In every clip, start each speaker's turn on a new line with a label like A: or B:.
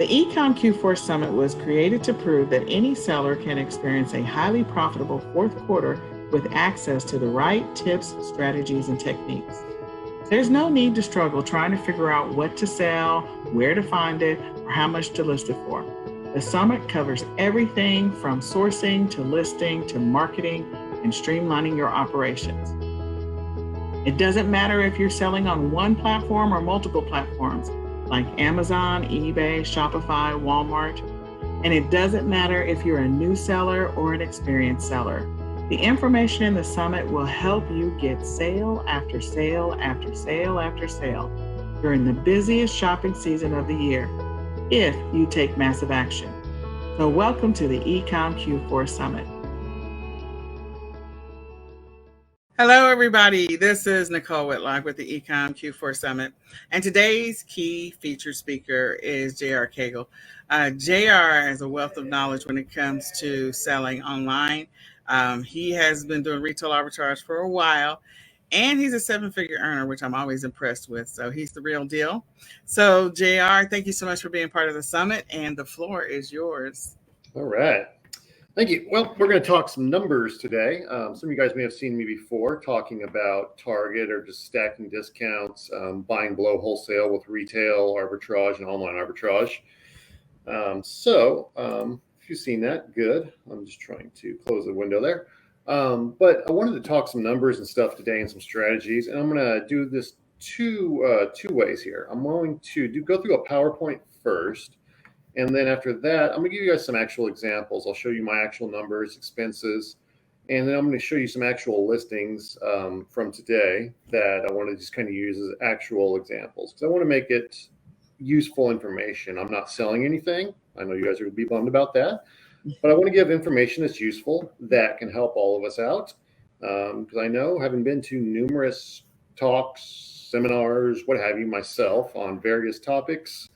A: The eCom Q4 Summit was created to prove that any seller can experience a highly profitable fourth quarter with access to the right tips, strategies, and techniques. There's no need to struggle trying to figure out what to sell, where to find it, or how much to list it for. The summit covers everything from sourcing to listing to marketing and streamlining your operations. It doesn't matter if you're selling on one platform or multiple platforms like Amazon, eBay, Shopify, Walmart. And it doesn't matter if you're a new seller or an experienced seller. The information in the summit will help you get sale after sale after sale after sale during the busiest shopping season of the year, if you take massive action. So welcome to the eCom Q4 Summit. Hello, everybody. This is Nicole Whitlock with the eCom Q4 Summit. And today's key featured speaker is R Cagle. JR has a wealth of knowledge when it comes to selling online. He has been doing retail arbitrage for a while, and he's a seven-figure earner, which I'm always impressed with. So he's the real deal. So JR, thank you so much for being part of the summit, and the floor is yours.
B: All right. Thank you. Well, we're going to talk some numbers today. Some of you guys may have seen me before talking about Target or just stacking discounts, buying below wholesale with retail arbitrage and online arbitrage. If you've seen that, good. I'm just trying to close the window there. But I wanted to talk some numbers and stuff today and some strategies. And I'm going to do this two ways here. I'm going to go through a PowerPoint first. And then after that, I'm going to give you guys some actual examples. I'll show you my actual numbers, expenses, and then I'm going to show you some actual listings from today that I want to just kind of use as actual examples because I want to make it useful information. I'm not selling anything. I know you guys are going to be bummed about that, but I want to give information that's useful that can help all of us out because I know, having been to numerous talks, seminars, what have you, myself on various topics,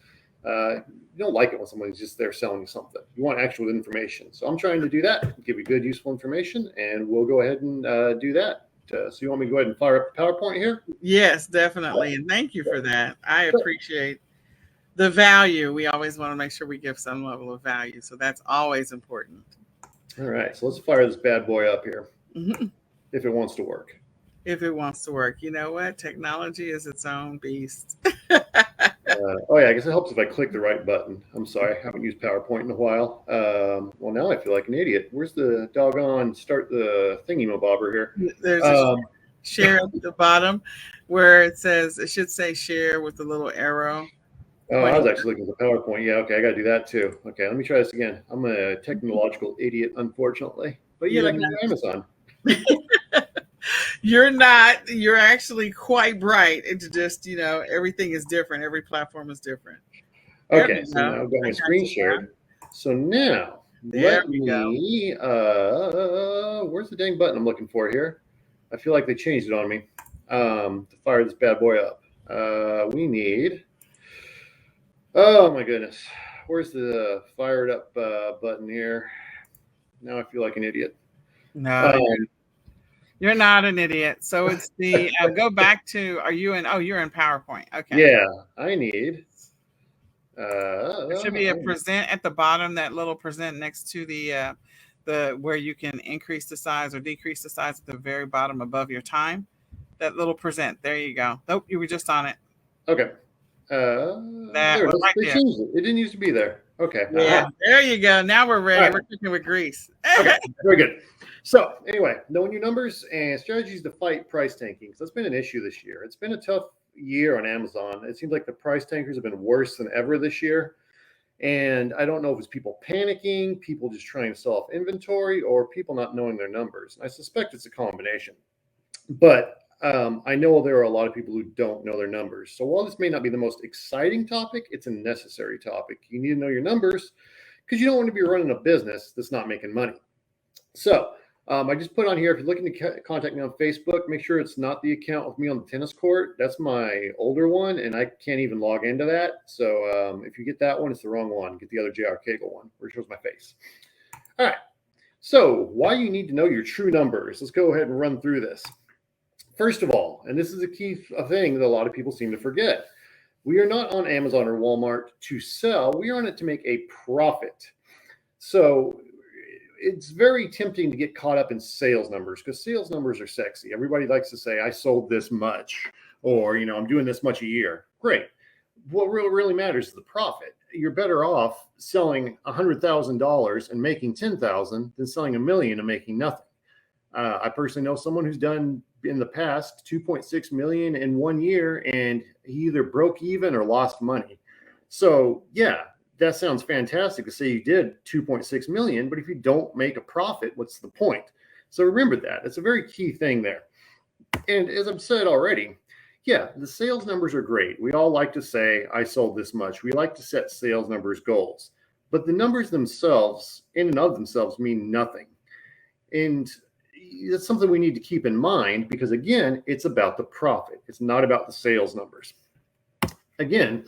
B: you don't like it when somebody's just there selling you something. You want actual information. So I'm trying to do that, give you good, useful information, and we'll go ahead and do that. So you want me to go ahead and fire up the PowerPoint here?
A: Yes, definitely. And thank you for that. I appreciate the value. We always want to make sure we give some level of value. So that's always important.
B: All right. So let's fire this bad boy up here. Mm-hmm. If it wants to work.
A: If it wants to work. You know what? Technology is its own beast.
B: I guess it helps if I click the right button. I'm sorry, I haven't used PowerPoint in a while. Well, now I feel like an idiot. Where's the doggone start the thingy-mabobber here?
A: There's a share at the bottom where it should say share with the little arrow.
B: Oh, I was actually looking at the PowerPoint. Yeah, okay, I got to do that too. Okay, let me try this again. I'm a technological idiot, unfortunately. But yeah, I can do Amazon.
A: You're not. You're actually quite bright. It's just, everything is different. Every platform is different.
B: Okay, so now I've got my screen shared. So now, let me where's the dang button I'm looking for here? I feel like they changed it on me to fire this bad boy up. We need, oh my goodness, where's the fired up button here? Now I feel like an idiot.
A: No. You're not an idiot. So it's the go back to. You're in PowerPoint. Okay.
B: Yeah, I need.
A: There should be a present at the bottom. That little present next to the where you can increase the size or decrease the size at the very bottom above your time. That little present. There you go. Nope, you were just on it.
B: Okay. There,
A: right
B: they changed it. It didn't used to be there. Okay.
A: Yeah. There you go. Now we're ready. Right. We're cooking with grease.
B: Okay. Very good. So anyway, knowing your numbers and strategies to fight price tanking. So that's been an issue this year. It's been a tough year on Amazon. It seems like the price tankers have been worse than ever this year. And I don't know if it's people panicking, people just trying to sell off inventory, or people not knowing their numbers. And I suspect it's a combination. But I know there are a lot of people who don't know their numbers. So while this may not be the most exciting topic, it's a necessary topic. You need to know your numbers because you don't want to be running a business that's not making money. So I just put on here, if you're looking to contact me on Facebook, make sure it's not the account with me on the tennis court. That's my older one, and I can't even log into that. So if you get that one, it's the wrong one. Get the other R Cagle one where it shows my face. All right. So why you need to know your true numbers. Let's go ahead and run through this. First of all, and this is a key thing that a lot of people seem to forget, We are not on Amazon or Walmart to sell. We are on it to make a profit. So it's very tempting to get caught up in sales numbers because sales numbers are sexy. Everybody likes to say, I sold this much, or, I'm doing this much a year. Great. What really matters is the profit. You're better off selling $100,000 and making 10,000 than selling $1 million and making nothing. I personally know someone who's done in the past 2.6 million in 1 year, and he either broke even or lost money. So yeah, that sounds fantastic to say you did 2.6 million, but if you don't make a profit, what's the point? So remember that. It's a very key thing there. And as I've said already, yeah, the sales numbers are great. We all like to say, I sold this much. We like to set sales numbers goals, but the numbers themselves, in and of themselves, mean nothing. And that's something we need to keep in mind because, again, it's about the profit. It's not about the sales numbers. Again,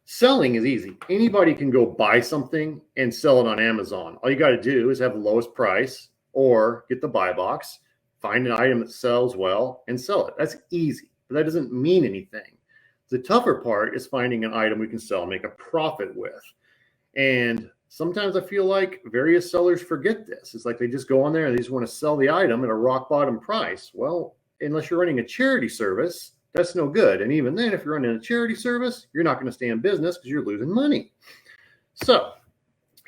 B: selling is easy. Anybody can go buy something and sell it on Amazon. All you got to do is have the lowest price or get the buy box, find an item that sells well, and sell it. That's easy, but that doesn't mean anything. The tougher part is finding an item we can sell and make a profit with. And sometimes I feel like various sellers forget this. It's like they just go on there and they just want to sell the item at a rock bottom price. Well, unless you're running a charity service, that's no good. And even then, if you're running a charity service, you're not going to stay in business because you're losing money. So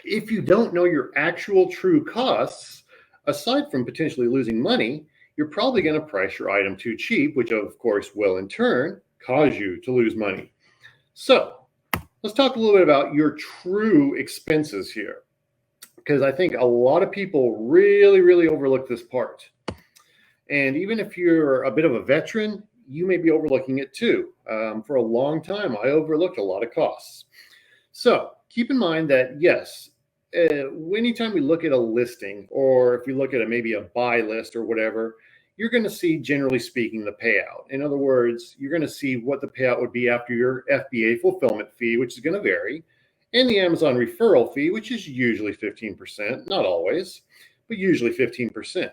B: if you don't know your actual true costs, aside from potentially losing money, you're probably going to price your item too cheap, which of course will in turn cause you to lose money. So let's talk a little bit about your true expenses here, because I think a lot of people really overlook this part. And even if you're a bit of a veteran, you may be overlooking it too. For a long time, I overlooked a lot of costs. So keep in mind that, yes, anytime we look at a listing, or if we look at maybe a buy list or whatever, you're going to see, generally speaking, the payout. In other words, you're going to see what the payout would be after your FBA fulfillment fee, which is going to vary, and the Amazon referral fee, which is usually 15%, not always, but usually 15%.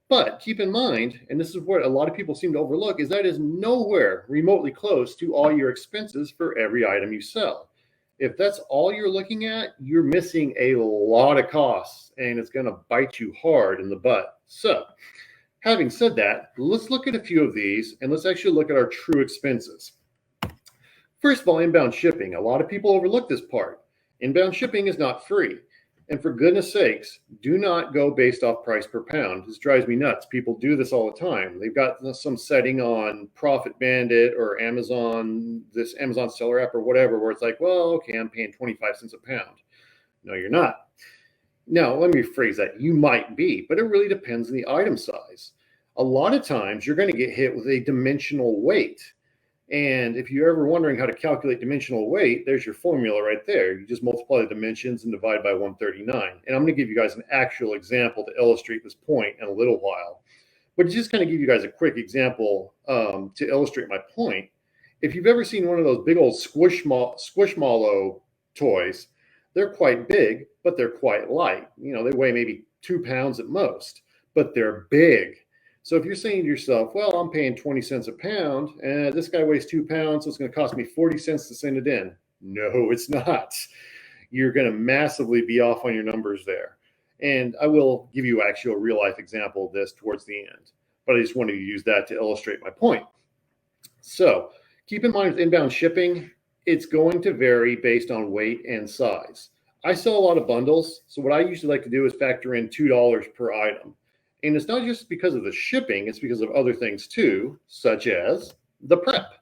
B: But keep in mind, and this is what a lot of people seem to overlook, is that is nowhere remotely close to all your expenses for every item you sell. If that's all you're looking at, you're missing a lot of costs, and it's going to bite you hard in the butt. So having said that, let's look at a few of these, and let's actually look at our true expenses. First of all, inbound shipping. A lot of people overlook this part. Inbound shipping is not free. And for goodness sakes, do not go based off price per pound. This drives me nuts. People do this all the time. They've got some setting on Profit Bandit or Amazon, this Amazon seller app or whatever, where it's like, well, okay, I'm paying 25 cents a pound. No, you're not. Now, let me rephrase that. You might be, but it really depends on the item size. A lot of times you're going to get hit with a dimensional weight. And if you're ever wondering how to calculate dimensional weight, there's your formula right there. You just multiply the dimensions and divide by 139. And I'm going to give you guys an actual example to illustrate this point in a little while. But just kind of give you guys a quick example to illustrate my point. If you've ever seen one of those big old Squishmallow toys, they're quite big, but they're quite light. They weigh maybe 2 pounds at most, but they're big. So if you're saying to yourself, well, I'm paying 20 cents a pound, and this guy weighs 2 pounds, so it's going to cost me 40 cents to send it in. No, it's not. You're going to massively be off on your numbers there. And I will give you actually a real life example of this towards the end, but I just wanted to use that to illustrate my point. So keep in mind with inbound shipping, it's going to vary based on weight and size. I sell a lot of bundles, so what I usually like to do is factor in $2 per item. And it's not just because of the shipping, it's because of other things too, such as the prep.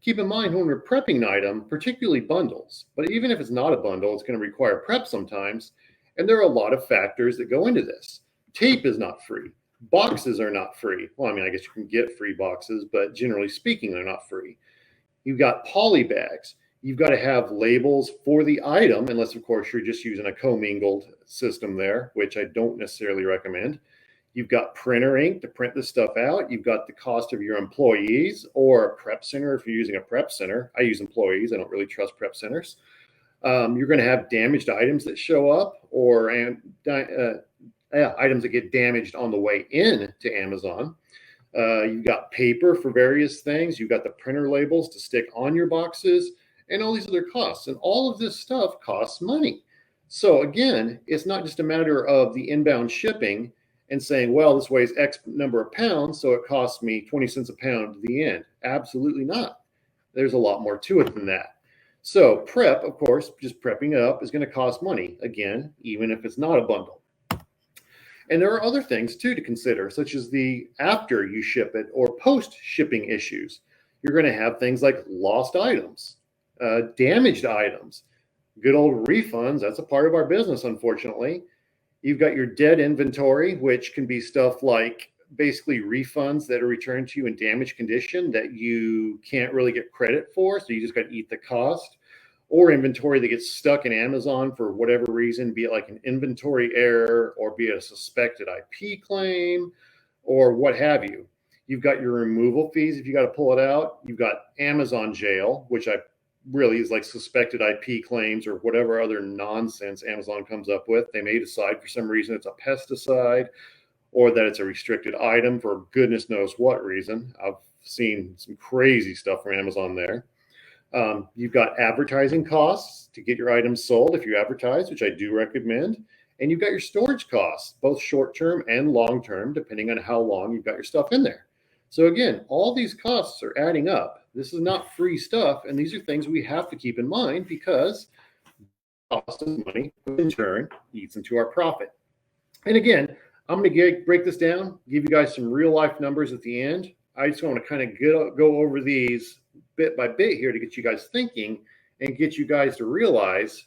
B: Keep in mind when we're prepping an item, particularly bundles, but even if it's not a bundle, it's going to require prep sometimes. And there are a lot of factors that go into this. Tape is not free. Boxes are not free. Well, I guess you can get free boxes, but generally speaking, they're not free. You've got poly bags. You've got to have labels for the item, unless, of course, you're just using a commingled system there, which I don't necessarily recommend. You've got printer ink to print this stuff out. You've got the cost of your employees or a prep center if you're using a prep center. I use employees. I don't really trust prep centers. You're going to have damaged items that show up or items that get damaged on the way in to Amazon. You've got paper for various things. You've got the printer labels to stick on your boxes. and all these other costs. And all of this stuff costs money. So again, it's not just a matter of the inbound shipping and saying, well, this weighs X number of pounds, so it costs me 20 cents a pound to the end. Absolutely not. There's a lot more to it than that. So prep, of course, just prepping it up is going to cost money, again, even if it's not a bundle. And there are other things too to consider, such as the after you ship it or post-shipping issues. You're going to have things like lost items, damaged items, good old refunds. That's a part of our business, unfortunately. You've got your dead inventory, which can be stuff like basically refunds that are returned to you in damaged condition that you can't really get credit for. So you just got to eat the cost. Or inventory that gets stuck in Amazon for whatever reason, be it like an inventory error or be it a suspected IP claim or what have you. You've got your removal fees if you got to pull it out. You've got Amazon jail, which I really is like suspected IP claims or whatever other nonsense Amazon comes up with. They may decide for some reason it's a pesticide or that it's a restricted item for goodness knows what reason. I've seen some crazy stuff from Amazon there. You've got advertising costs to get your items sold if you advertise, which I do recommend. And you've got your storage costs, both short-term and long-term, depending on how long you've got your stuff in there. So again, all these costs are adding up. This is not free stuff, and these are things we have to keep in mind because cost us money, which in turn eats into our profit. And again, I'm going to break this down, give you guys some real-life numbers at the end. I just want to kind of go over these bit by bit here to get you guys thinking and get you guys to realize,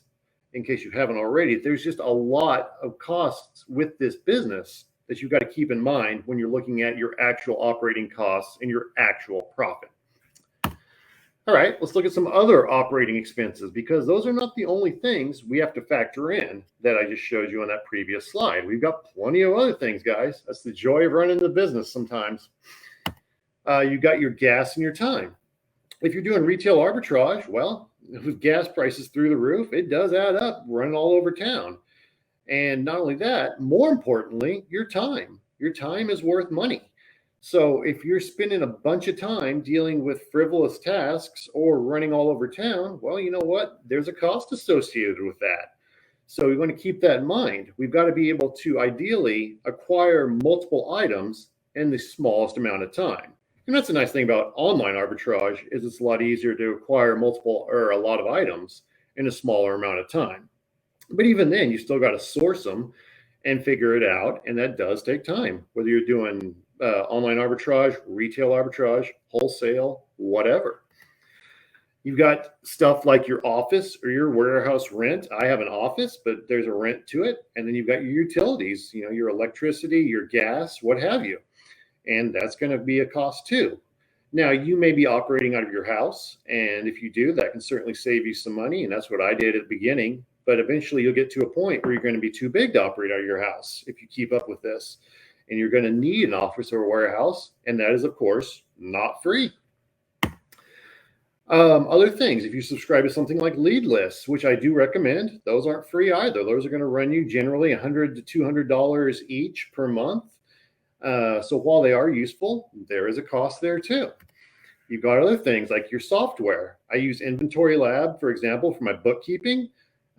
B: in case you haven't already, there's just a lot of costs with this business that you've got to keep in mind when you're looking at your actual operating costs and your actual profit. All right, let's look at some other operating expenses because those are not the only things we have to factor in that I just showed you on that previous slide. We've got plenty of other things, guys. That's the joy of running the business sometimes. You've got your gas and your time. If you're doing retail arbitrage, well, with gas prices through the roof, it does add up running all over town. And not only that, more importantly, your time. Your time is worth money. So if you're spending a bunch of time dealing with frivolous tasks or running all over town, well, you know what? There's a cost associated with that. So we want to keep that in mind. We've got to be able to ideally acquire multiple items in the smallest amount of time. And that's the nice thing about online arbitrage is it's a lot easier to acquire multiple or a lot of items in a smaller amount of time. But even then, you still got to source them and figure it out. And that does take time, whether you're doing online arbitrage, retail arbitrage, wholesale, whatever. You've got stuff like your office or your warehouse rent. I have an office, but there's a rent to it. And then you've got your utilities, you know, your electricity, your gas, what have you. And that's going to be a cost too. Now, you may be operating out of your house. And if you do, that can certainly save you some money. And that's what I did at the beginning. But eventually you'll get to a point where you're going to be too big to operate out of your house if you keep up with this. And you're going to need an office or a warehouse. And that is, of course, not free. Other things, if you subscribe to something like lead lists, which I do recommend, those aren't free either. Those are going to run you generally $100 to $200 each per month. So while they are useful, there is a cost there too. You've got other things like your software. I use Inventory Lab, for example, for my bookkeeping.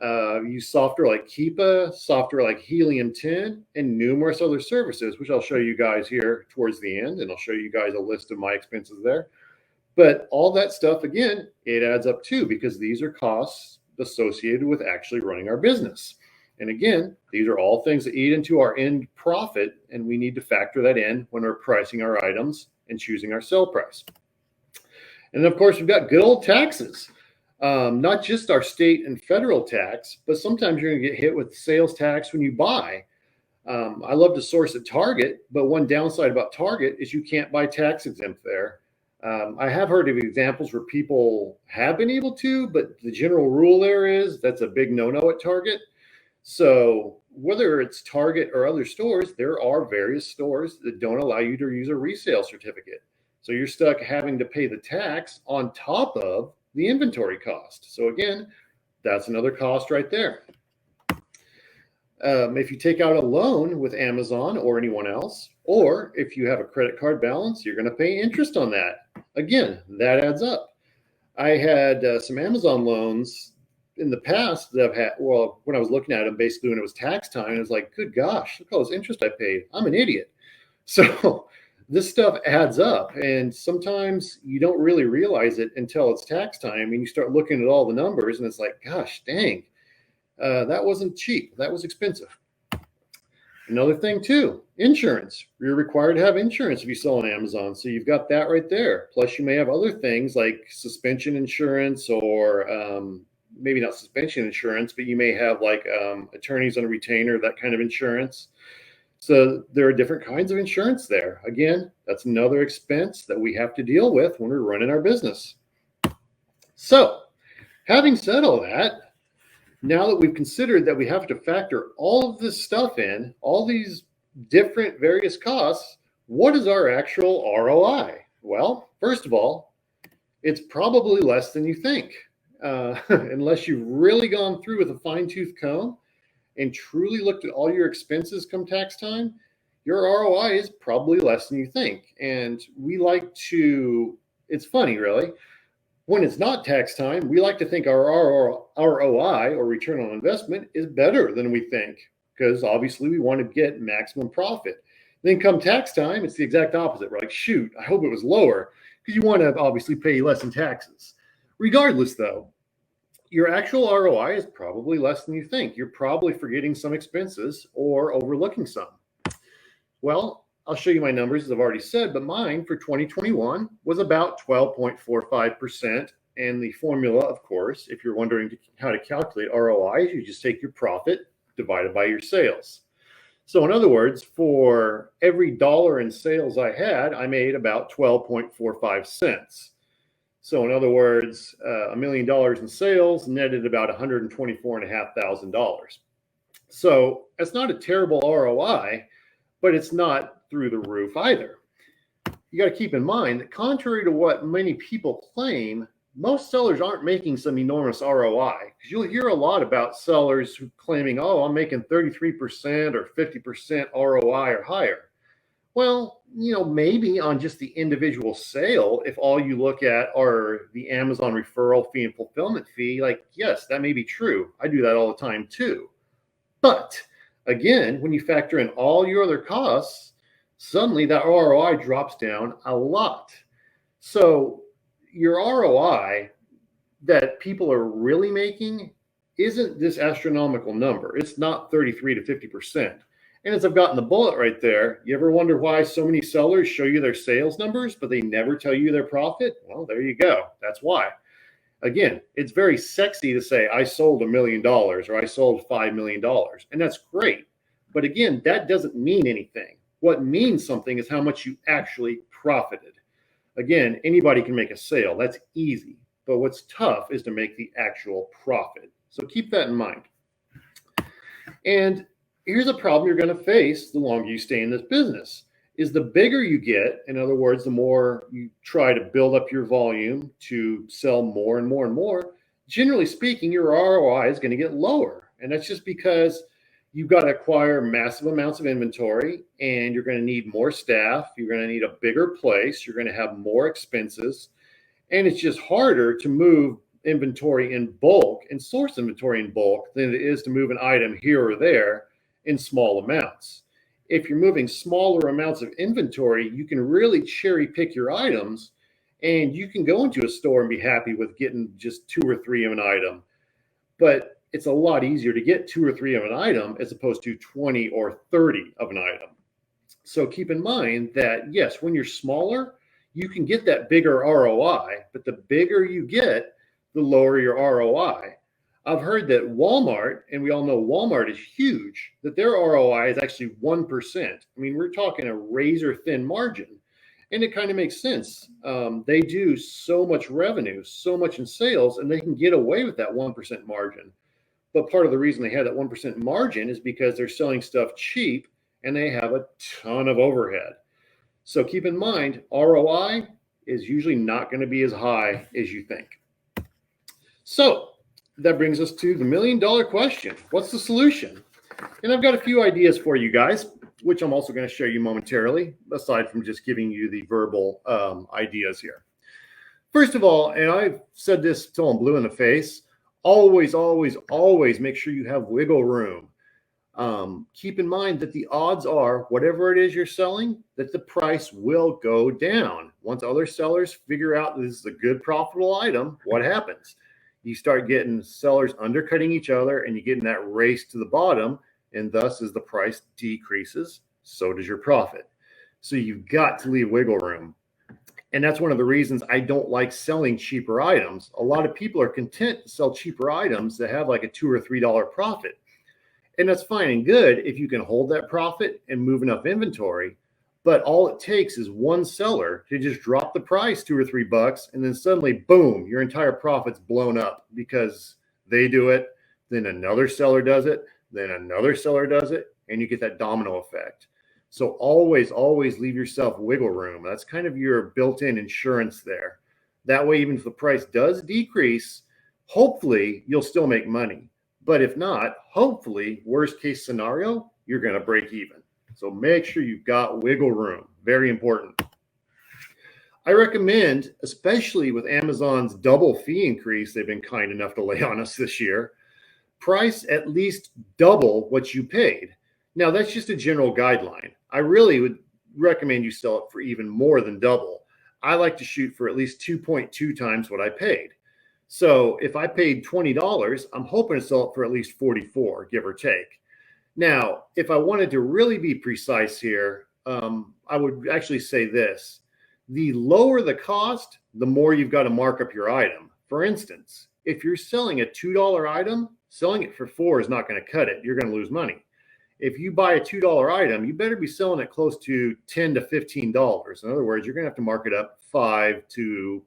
B: Use software like Keepa, software like Helium 10, and numerous other services, which I'll show you guys here towards the end, and I'll show you guys a list of my expenses there. But all that stuff, again, it adds up too, because these are costs associated with actually running our business. And again, these are all things that eat into our end profit, and we need to factor that in when we're pricing our items and choosing our sell price. And of course, we've got good old taxes. Not just our state and federal tax, but sometimes you're going to get hit with sales tax when you buy. I love to source at Target, but one downside about Target is you can't buy tax exempt there. I have heard of examples where people have been able to, but the general rule there is that's a big no-no at Target. So whether it's Target or other stores, there are various stores that don't allow you to use a resale certificate. So you're stuck having to pay the tax on top of the inventory cost. So again, that's another cost right there. If you take out a loan with Amazon or anyone else, or if you have a credit card balance, you're going to pay interest on that. Again, that adds up. I had some Amazon loans in the past that I've had. Well, when I was looking at them, basically when it was tax time, it was like, good gosh, look all this interest I paid. I'm an idiot. So this stuff adds up, and sometimes you don't really realize it until it's tax time, and you start looking at all the numbers, and it's like, gosh, dang, that wasn't cheap. That was expensive. Another thing too, insurance. You're required to have insurance if you sell on Amazon. So you've got that right there. Plus you may have other things like suspension insurance or maybe not suspension insurance, but you may have like attorneys on a retainer, that kind of insurance. So there are different kinds of insurance there. Again, that's another expense that we have to deal with when we're running our business. So having said all that, now that we've considered that we have to factor all of this stuff in, all these different various costs, what is our actual ROI? Well, first of all, it's probably less than you think. Unless you've really gone through with a fine-tooth comb and truly looked at all your expenses come tax time, your ROI is probably less than you think. And we like to, it's funny really, when it's not tax time, we like to think our ROI or return on investment is better than we think, because obviously we want to get maximum profit. Then come tax time, it's the exact opposite. We're like, shoot, I hope it was lower, because you want to obviously pay less in taxes. Regardless though, your actual ROI is probably less than you think. You're probably forgetting some expenses or overlooking some. Well, I'll show you my numbers, as I've already said, but mine for 2021 was about 12.45%. And the formula, of course, if you're wondering how to calculate ROI, you just take your profit divided by your sales. So in other words, for every dollar in sales I had, I made about 12.45 cents. So in other words, $1 million in sales netted about $124,500. So that's not a terrible ROI, but it's not through the roof either. You got to keep in mind that contrary to what many people claim, most sellers aren't making some enormous ROI, because you'll hear a lot about sellers who claiming, oh, I'm making 33% or 50% ROI or higher. Well, maybe on just the individual sale, if all you look at are the Amazon referral fee and fulfillment fee, like, yes, that may be true. I do that all the time too. But again, when you factor in all your other costs, suddenly that ROI drops down a lot. So your ROI that people are really making isn't this astronomical number. It's not 33 to 50%. And as I've gotten the bullet right there, you ever wonder why so many sellers show you their sales numbers, but they never tell you their profit? Well, there you go. That's why. Again, it's very sexy to say, I sold $1 million or I sold $5 million. And that's great. But again, that doesn't mean anything. What means something is how much you actually profited. Again, anybody can make a sale. That's easy. But what's tough is to make the actual profit. So keep that in mind. And here's a problem you're going to face the longer you stay in this business, is the bigger you get, in other words, the more you try to build up your volume to sell more and more and more, generally speaking, your ROI is going to get lower. And that's just because you've got to acquire massive amounts of inventory, and you're going to need more staff. You're going to need a bigger place. You're going to have more expenses. And it's just harder to move inventory in bulk and source inventory in bulk than it is to move an item here or there in small amounts. If you're moving smaller amounts of inventory, you can really cherry pick your items, and you can go into a store and be happy with getting just 2 or 3 of an item. But it's a lot easier to get 2 or 3 of an item as opposed to 20 or 30 of an item. So keep in mind that, yes, when you're smaller, you can get that bigger ROI, but the bigger you get, the lower your ROI. I've heard that Walmart, and we all know Walmart is huge, that their ROI is actually 1%. I mean, we're talking a razor thin margin. And it kind of makes sense. They do so much revenue, so much in sales, and they can get away with that 1% margin. But part of the reason they have that 1% margin is because they're selling stuff cheap and they have a ton of overhead. So keep in mind, ROI is usually not going to be as high as you think. So that brings us to the $1 million question. What's the solution? And I've got a few ideas for you guys, which I'm also going to show you momentarily, aside from just giving you the verbal ideas here. First of all, and I've said this till I'm blue in the face, always, always, always make sure you have wiggle room. Keep in mind that the odds are, whatever it is you're selling, that the price will go down. Once other sellers figure out this is a good profitable item, what happens? You start getting sellers undercutting each other, and you get in that race to the bottom, and thus as the price decreases, so does your profit. So you've got to leave wiggle room. And that's one of the reasons I don't like selling cheaper items. A lot of people are content to sell cheaper items that have like a $2 or $3 profit. And that's fine and good if you can hold that profit and move enough inventory. But all it takes is one seller to just drop the price $2 or $3, and then suddenly, boom, your entire profit's blown up because they do it, then another seller does it, then another seller does it, and you get that domino effect. So always, always leave yourself wiggle room. That's kind of your built-in insurance there. That way, even if the price does decrease, hopefully you'll still make money. But if not, hopefully, worst case scenario, you're going to break even. So make sure you've got wiggle room. Very important. I recommend, especially with Amazon's double fee increase they've been kind enough to lay on us this year, price at least double what you paid. Now, that's just a general guideline. I really would recommend you sell it for even more than double. I like to shoot for at least 2.2 times what I paid. So if I paid $20, I'm hoping to sell it for at least 44, give or take. Now, if I wanted to really be precise here, I would actually say this. The lower the cost, the more you've got to mark up your item. For instance, if you're selling a $2 item, selling it for $4 is not going to cut it. You're going to lose money. If you buy a $2 item, you better be selling it close to $10 to $15. In other words, you're going to have to mark it up 5 to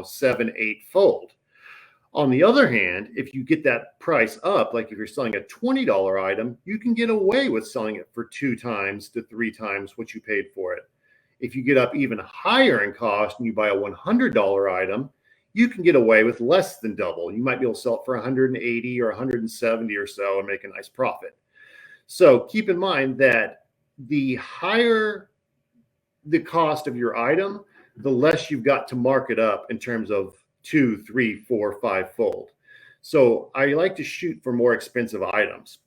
B: 7, 8 fold. On the other hand, if you get that price up, like if you're selling a $20 item, you can get away with selling it for 2 times to 3 times what you paid for it. If you get up even higher in cost and you buy a $100 item, you can get away with less than double. You might be able to sell it for 180 or 170 or so and make a nice profit. So keep in mind that the higher the cost of your item, the less you've got to mark it up in terms of 2, 3, 4, 5 fold. So I like to shoot for more expensive items.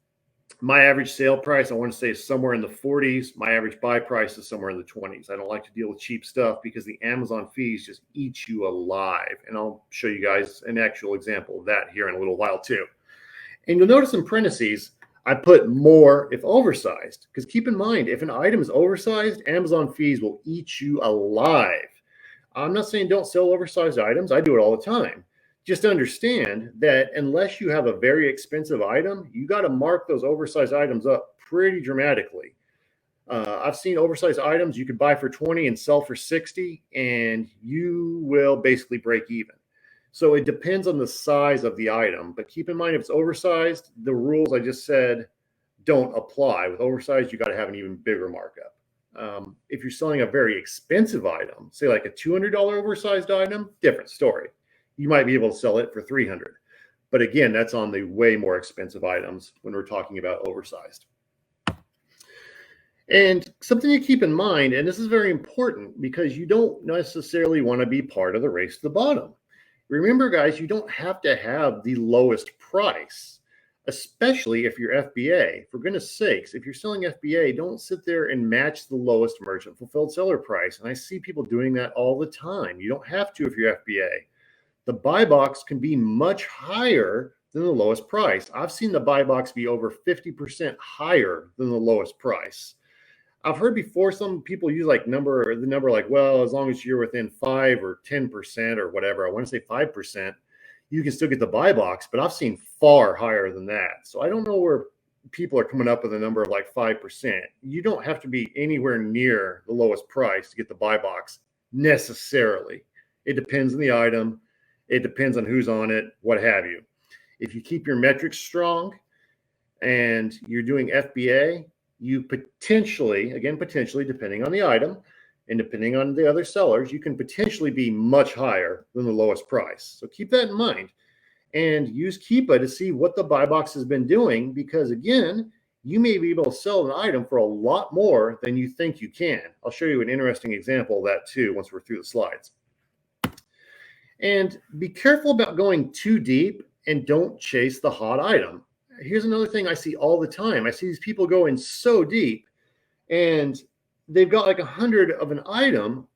B: My average sale price, I want to say, is somewhere in the 40s. My average buy price is somewhere in the 20s. I don't like to deal with cheap stuff because the Amazon fees just eat you alive. And I'll show you guys an actual example of that here in a little while too. And you'll notice in parentheses, I put more if oversized, because keep in mind, if an item is oversized, Amazon fees will eat you alive. I'm not saying don't sell oversized items. I do it all the time. Just understand that unless you have a very expensive item, you got to mark those oversized items up pretty dramatically. I've seen oversized items you could buy for 20 and sell for 60, and you will basically break even. So it depends on the size of the item, but keep in mind if it's oversized, the rules I just said don't apply. With oversized, you got to have an even bigger markup. If you're selling a very expensive item, say like a $200 oversized item, different story. You might be able to sell it for $300. But again, that's on the way more expensive items when we're talking about oversized. And something to keep in mind, and this is very important because you don't necessarily want to be part of the race to the bottom. Remember, guys, you don't have to have the lowest price, especially if you're FBA. For goodness sakes, if you're selling FBA, don't sit there and match the lowest merchant fulfilled seller price. And I see people doing that all the time. You don't have to if you're FBA. The buy box can be much higher than the lowest price. I've seen the buy box be over 50% higher than the lowest price. I've heard before some people use the number like, well, as long as you're within 5 or 10% or whatever, I want to say 5%, you can still get the buy box, but I've seen far higher than that. So I don't know where people are coming up with a number of like 5%. You don't have to be anywhere near the lowest price to get the buy box necessarily. It depends on the item. It depends on who's on it, what have you. If you keep your metrics strong and you're doing FBA, you potentially, depending on the item and depending on the other sellers, you can potentially be much higher than the lowest price. So keep that in mind and use Keepa to see what the buy box has been doing, because again, you may be able to sell an item for a lot more than you think you can. I'll show you an interesting example of that too once we're through the slides. And be careful about going too deep and don't chase the hot item. Here's another thing I see all the time. I see these people go in so deep and they've got like 100 of an item,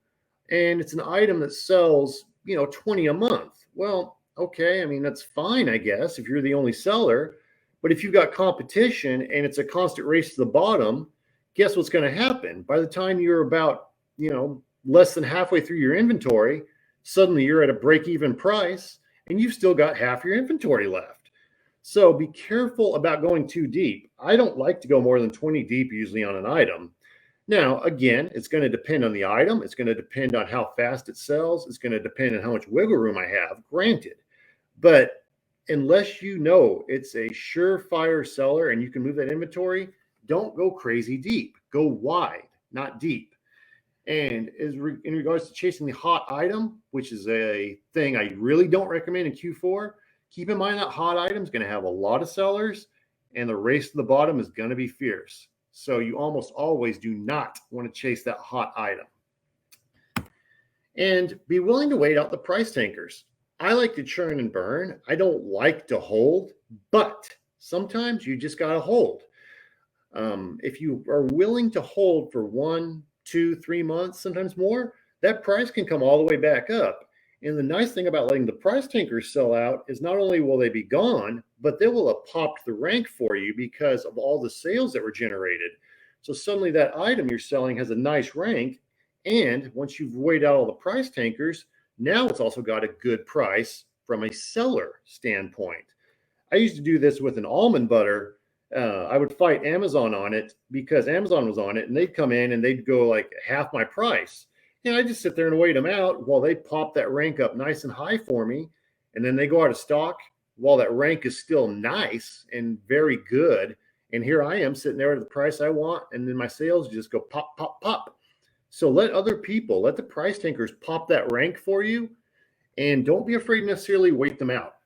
B: and it's an item that sells, 20 a month. Well, okay, I mean, that's fine, I guess, if you're the only seller. But if you've got competition and it's a constant race to the bottom, guess what's going to happen? By the time you're about, less than halfway through your inventory, suddenly you're at a break even price and you've still got half your inventory left. So be careful about going too deep. I don't like to go more than 20 deep usually on an item. Now, again, it's going to depend on the item. It's going to depend on how fast it sells. It's going to depend on how much wiggle room I have, granted. But unless you know it's a surefire seller and you can move that inventory, don't go crazy deep. Go wide, not deep. And in regards to chasing the hot item, which is a thing I really don't recommend in Q4, keep in mind that hot item is going to have a lot of sellers and the race to the bottom is going to be fierce. So you almost always do not want to chase that hot item. And be willing to wait out the price tankers. I like to churn and burn. I don't like to hold, but sometimes you just got to hold. If you are willing to hold for 1, 2, 3 months, sometimes more, that price can come all the way back up. And the nice thing about letting the price tankers sell out is not only will they be gone, but they will have popped the rank for you because of all the sales that were generated. So suddenly that item you're selling has a nice rank. And once you've weighed out all the price tankers, now it's also got a good price from a seller standpoint. I used to do this with an almond butter. I would fight Amazon on it because Amazon was on it and they'd come in and they'd go like half my price. And I just sit there and wait them out while they pop that rank up nice and high for me. And then they go out of stock while that rank is still nice and very good. And here I am sitting there at the price I want. And then my sales just go pop, pop, pop. So let other people, let the price tankers pop that rank for you. And don't be afraid to necessarily wait them out.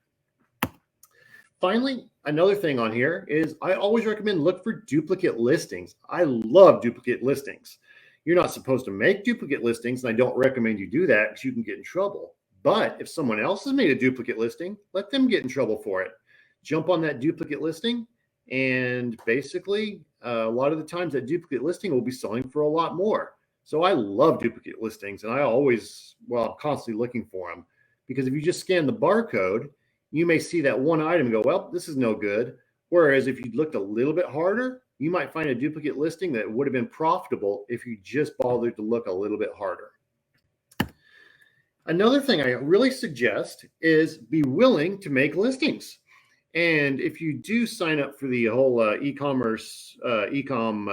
B: Finally, another thing on here is I always recommend look for duplicate listings. I love duplicate listings. You're not supposed to make duplicate listings, and I don't recommend you do that because you can get in trouble. But if someone else has made a duplicate listing, let them get in trouble for it. Jump on that duplicate listing, and basically, a lot of the times that duplicate listing will be selling for a lot more. So I love duplicate listings, and I'm constantly looking for them because if you just scan the barcode, you may see that one item and go, well, this is no good. Whereas if you looked a little bit harder, you might find a duplicate listing that would have been profitable if you just bothered to look a little bit harder. Another thing I really suggest is be willing to make listings. And if you do sign up for the whole e-commerce, eCom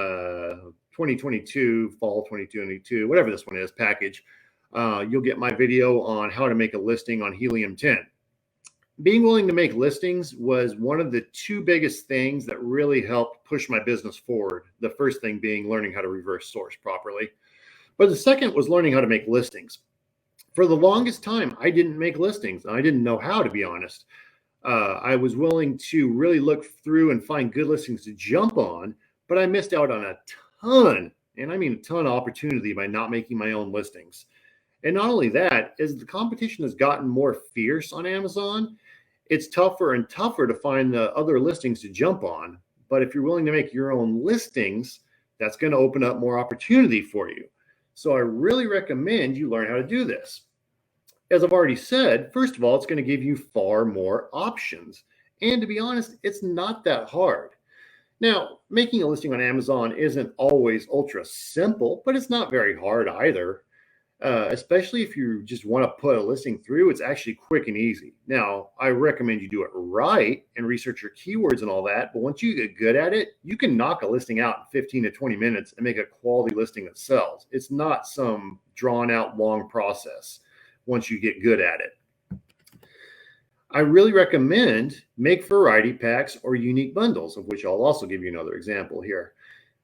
B: 2022, fall 2022, whatever this one is, package, you'll get my video on how to make a listing on Helium 10. Being willing to make listings was one of the two biggest things that really helped push my business forward. The first thing being learning how to reverse source properly. But the second was learning how to make listings. For the longest time, I didn't make listings. I didn't know how, to be honest. I was willing to really look through and find good listings to jump on, but I missed out on a ton, and I mean a ton of opportunity by not making my own listings. And not only that, as the competition has gotten more fierce on Amazon, it's tougher and tougher to find the other listings to jump on. But if you're willing to make your own listings, that's going to open up more opportunity for you. So I really recommend you learn how to do this. As I've already said, first of all, it's going to give you far more options. And to be honest, it's not that hard. Now, making a listing on Amazon isn't always ultra simple, but it's not very hard either. Especially if you just want to put a listing through, it's actually quick and easy. Now, I recommend you do it right and research your keywords and all that. But once you get good at it, you can knock a listing out in 15 to 20 minutes and make a quality listing that sells. It's not some drawn out long process once you get good at it. I really recommend make variety packs or unique bundles, of which I'll also give you another example here.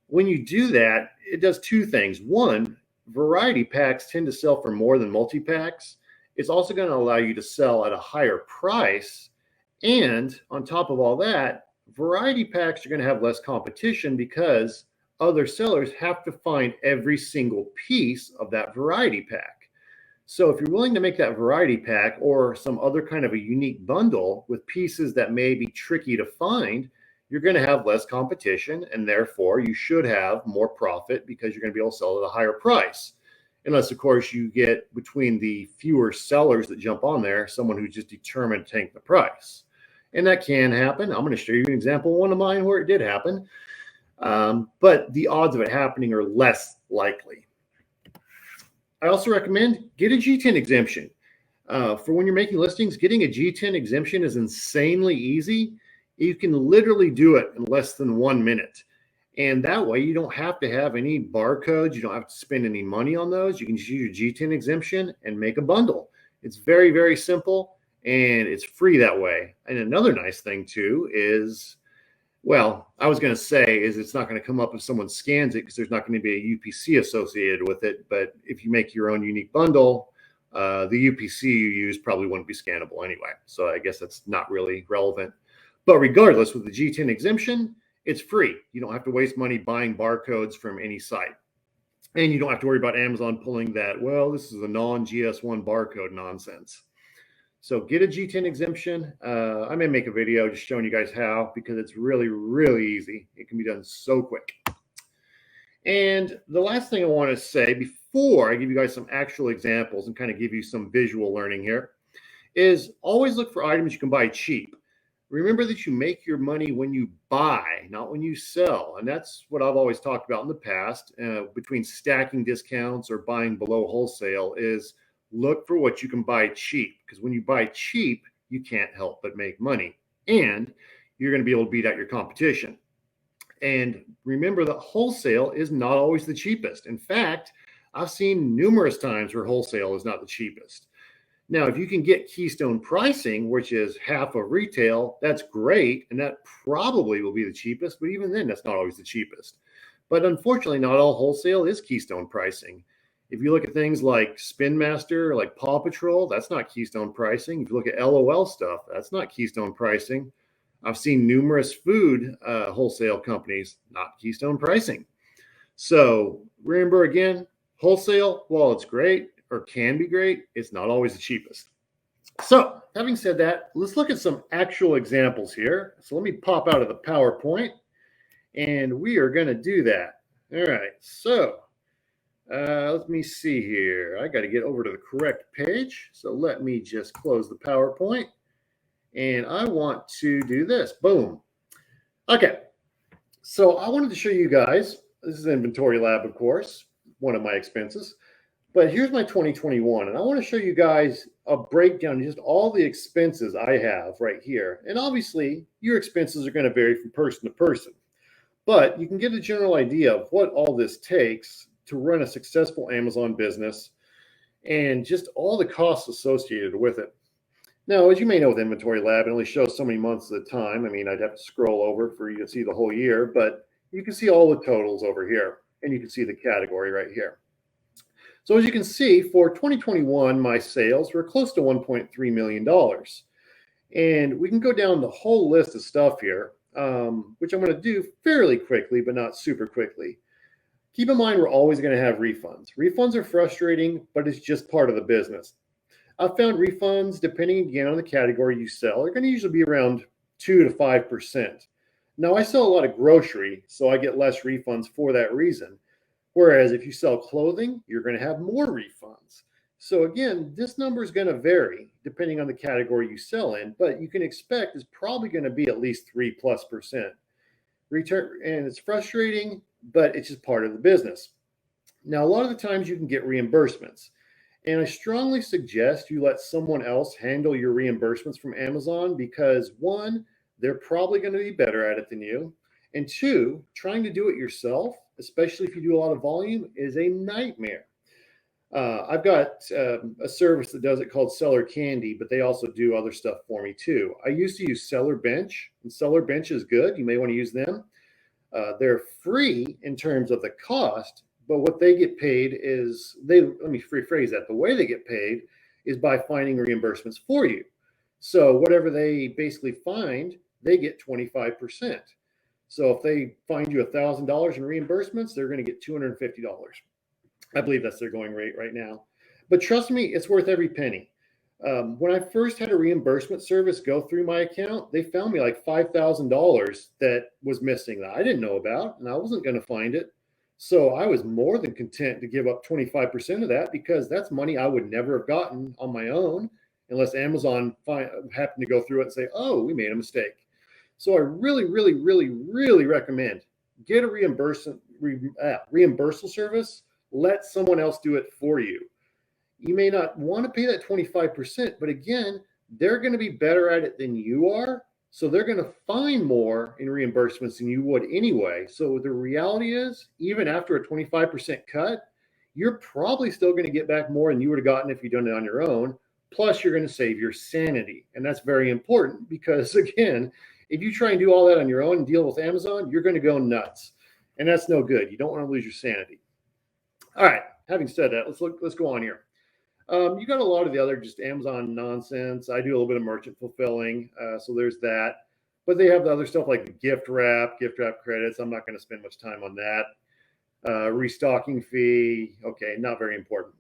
B: When you do that, it does two things. One, variety packs tend to sell for more than multi-packs. It's also going to allow you to sell at a higher price. And on top of all that, variety packs are going to have less competition because other sellers have to find every single piece of that variety pack. So if you're willing to make that variety pack or some other kind of a unique bundle with pieces that may be tricky to find, you're going to have less competition, and therefore you should have more profit because you're going to be able to sell at a higher price. Unless, of course, you get between the fewer sellers that jump on there, someone who's just determined to tank the price. And that can happen. I'm going to show you an example of one of mine where it did happen. But the odds of it happening are less likely. I also recommend get a G10 exemption. For when you're making listings, getting a G10 exemption is insanely easy. You can literally do it in less than 1 minute. And that way you don't have to have any barcodes. You don't have to spend any money on those. You can just use your G10 exemption and make a bundle. It's very, very simple, and it's free that way. And another nice thing too is, well, I was going to say is it's not going to come up if someone scans it because there's not going to be a UPC associated with it. But if you make your own unique bundle, the UPC you use probably wouldn't be scannable anyway. So I guess that's not really relevant. But regardless, with the G10 exemption, it's free. You don't have to waste money buying barcodes from any site. And you don't have to worry about Amazon pulling that, well, this is a non-GS1 barcode nonsense. So get a G10 exemption. I may make a video just showing you guys how, because it's really, really easy. It can be done so quick. And the last thing I want to say before I give you guys some actual examples and kind of give you some visual learning here is always look for items you can buy cheap. Remember that you make your money when you buy, not when you sell. And that's what I've always talked about in the past between stacking discounts or buying below wholesale is look for what you can buy cheap. Because when you buy cheap, you can't help but make money. And you're going to be able to beat out your competition. And remember that wholesale is not always the cheapest. In fact, I've seen numerous times where wholesale is not the cheapest. Now, if you can get Keystone pricing, which is half of retail, that's great. And that probably will be the cheapest. But even then, that's not always the cheapest. But unfortunately, not all wholesale is Keystone pricing. If you look at things like Spin Master, like Paw Patrol, that's not Keystone pricing. If you look at LOL stuff, that's not Keystone pricing. I've seen numerous food wholesale companies, not Keystone pricing. So remember again, wholesale, while it's great, or can be great, it's not always the cheapest. So having said that, let's look at some actual examples here. So let me pop out of the PowerPoint and we are going to do that. All right. So let me see here. I got to get over to the correct page. So let me just close the PowerPoint and I want to do this. Boom. Okay. So I wanted to show you guys, this is Inventory Lab, of course, one of my expenses. But here's my 2021, and I want to show you guys a breakdown of just all the expenses I have right here. And obviously, your expenses are going to vary from person to person. But you can get a general idea of what all this takes to run a successful Amazon business and just all the costs associated with it. Now, as you may know with Inventory Lab, it only shows so many months at a time. I mean, I'd have to scroll over for you to see the whole year, but you can see all the totals over here, and you can see the category right here. So as you can see, for 2021, my sales were close to $1.3 million. And we can go down the whole list of stuff here, which I'm going to do fairly quickly, but not super quickly. Keep in mind, we're always going to have refunds. Refunds are frustrating, but it's just part of the business. I've found refunds, depending again on the category you sell, are going to usually be around 2 to 5%. Now, I sell a lot of grocery, so I get less refunds for that reason. Whereas if you sell clothing, you're going to have more refunds. So again, this number is going to vary depending on the category you sell in, but you can expect it's probably going to be at least 3+%. Return, and it's frustrating, but it's just part of the business. Now, a lot of the times you can get reimbursements, and I strongly suggest you let someone else handle your reimbursements from Amazon because one, they're probably going to be better at it than you, and two, trying to do it yourself, especially if you do a lot of volume, is a nightmare. I've got a service that does it called Seller Candy, but they also do other stuff for me too. I used to use Seller Bench, and Seller Bench is good. You may want to use them. They're free in terms of the cost, but what they get paid is, let me rephrase that. The way they get paid is by finding reimbursements for you. So whatever they basically find, they get 25%. So if they find you $1,000 in reimbursements, they're going to get $250. I believe that's their going rate right now. But trust me, it's worth every penny. When I first had a reimbursement service go through my account, they found me like $5,000 that was missing that I didn't know about, and I wasn't going to find it. So I was more than content to give up 25% of that because that's money I would never have gotten on my own unless Amazon happened to go through it and say, oh, we made a mistake. So I really, really, really, really recommend get a reimbursal service. Let someone else do it for you. You may not want to pay that 25%, but again, they're going to be better at it than you are. So they're going to find more in reimbursements than you would anyway. So the reality is, even after a 25% cut, you're probably still going to get back more than you would have gotten if you'd done it on your own. Plus, you're going to save your sanity. And that's very important because, again, if you try and do all that on your own and deal with Amazon, you're going to go nuts. And that's no good. You don't want to lose your sanity. All right. Having said that, let's go on here. You got a lot of the other just Amazon nonsense. I do a little bit of merchant fulfilling, so there's that. But they have the other stuff like the gift wrap credits. I'm not going to spend much time on that. Restocking fee. Okay, not very important.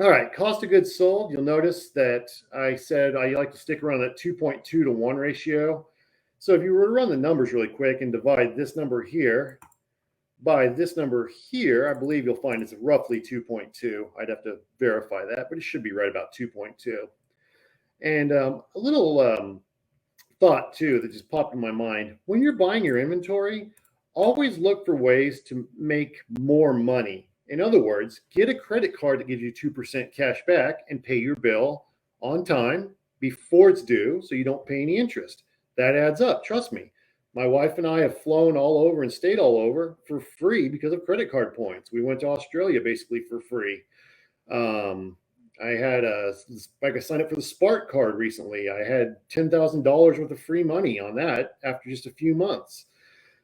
B: All right, cost of goods sold. You'll notice that I said I like to stick around that 2.2 to 1 ratio. So if you were to run the numbers really quick and divide this number here by this number here, I believe you'll find it's roughly 2.2. I'd have to verify that, but it should be right about 2.2. And a little thought too that just popped in my mind. When you're buying your inventory, always look for ways to make more money. In other words, get a credit card that gives you 2% cash back and pay your bill on time before it's due so you don't pay any interest. That adds up, trust me. My wife and I have flown all over and stayed all over for free because of credit card points. We went to Australia basically for free. I had I signed up for the Spark card recently. I had $10,000 worth of free money on that after just a few months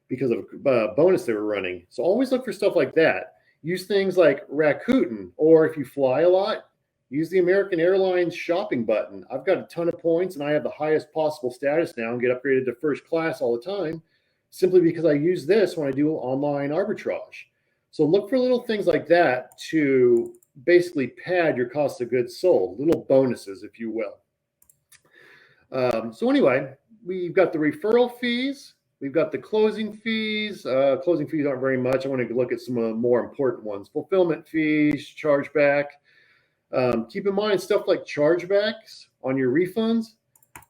B: because of a bonus they were running. So always look for stuff like that. Use things like Rakuten, or if you fly a lot, use the American Airlines shopping button. I've got a ton of points and I have the highest possible status now and get upgraded to first class all the time simply because I use this when I do online arbitrage. So look for little things like that to basically pad your cost of goods sold, little bonuses, if you will. So anyway, we've got the referral fees. We've got the closing fees. Closing fees aren't very much. I want to look at some of the more important ones. Fulfillment fees, chargeback. Keep in mind stuff like chargebacks on your refunds,